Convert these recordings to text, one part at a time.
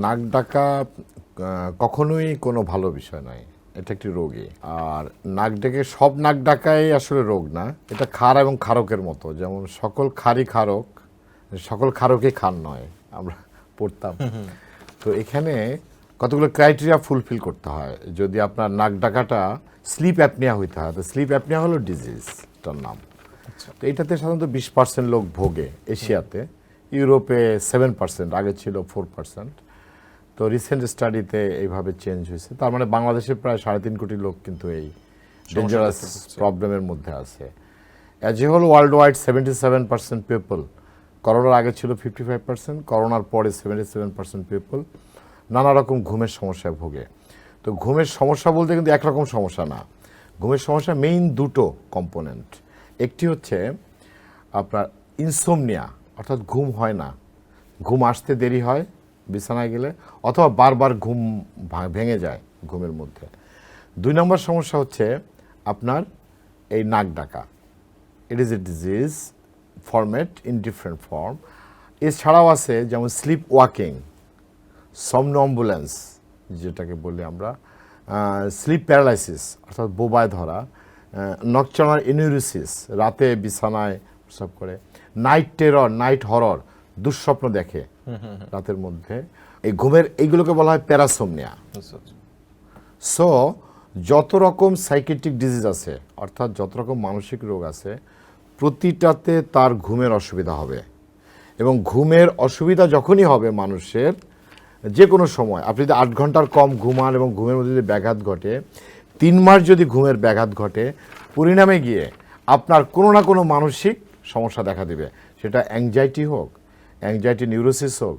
নাক ডাকা কখনোই কোনো ভালো বিষয় নয়, এটা একটি রোগী। আর নাক ডেকে সব নাক ডাকাই আসলে রোগ না, এটা খার এবং খারকের মতো, যেমন সকল খারই খারক, সকল খারকই খার নয়, আমরা পড়তাম। তো এখানে কতগুলো ক্রাইটেরিয়া ফুলফিল করতে হয়। যদি আপনার নাক ডাকাটা স্লিপ অ্যাপনিয়া হইতে হয়, তো স্লিপ অ্যাপনিয়া হলো ডিজিজটার নাম। তো এটাতে সাধারণত 20% লোক ভোগে এশিয়াতে, ইউরোপে 7%, আগে ছিল 4%। তো রিসেন্ট স্টাডিতে এইভাবে চেঞ্জ হয়েছে। তার মানে বাংলাদেশে প্রায় 3.5 কোটি লোক কিন্তু এই ডেঞ্জারাস প্রবলেমের মধ্যে আছে। As a whole world wide 77% people, করোনার আগে ছিল 55%, করোনার পরে 77% পিপল নানা রকম ঘুমের সমস্যায় ভোগে। তো ঘুমের সমস্যা বলতে কিন্তু একরকম সমস্যা না, ঘুমের সমস্যা মেইন দুটো কম্পোনেন্ট। একটি হচ্ছে আপনার ইনসোমনিয়া, অর্থাৎ ঘুম হয় না, ঘুম আসতে দেরি হয় বিছানায় গেলে, অথবা বারবার ঘুম ভেঙে যায় ঘুমের মধ্যে। 2 নম্বর সমস্যা হচ্ছে আপনার এই নাক ডাকা। It is a disease format in different form. এছাড়াও আছে যেমন স্লিপ ওয়াকিং, সমনম্বুলেন্স যেটাকে বলি আমরা, স্লিপ প্যারালাইসিস অর্থাৎ বোবায় ধরা, নকটার্নাল ইনিউরিসিস, রাতে বিছানায় প্রস্রাব করে, নাইট টেরর, নাইট হরর, দুঃস্বপ্ন দেখে রাতের মধ্যে, এই ঘুমের এইগুলোকে বলা হয় প্যারাসোমনিয়া। সো যত রকম সাইকিয়াট্রিক ডিজিজ আছে, অর্থাৎ যত রকম মানসিক রোগ আছে, প্রতিটাতে তার ঘুমের অসুবিধা হবে। এবং ঘুমের অসুবিধা যখনই হবে মানুষের, যে কোনো সময়, আপনি যদি 8 ঘন্টার কম ঘুমান এবং ঘুমের মধ্যে যদি ব্যাঘাত ঘটে, 3 মাস যদি ঘুমের ব্যাঘাত ঘটে, পরিণামে গিয়ে আপনার কোনো না কোনো মানসিক সমস্যা দেখা দেবে। সেটা অ্যাংজাইটি হোক, অ্যাংজাইটি নিউরোসিস হোক,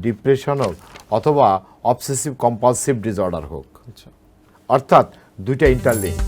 ডিপ্রেশন হোক, অথবা অবসেসিভ কম্পালসিভ ডিসঅর্ডার হোক। অর্থাৎ দুইটা ইন্টারলিঙ্ক।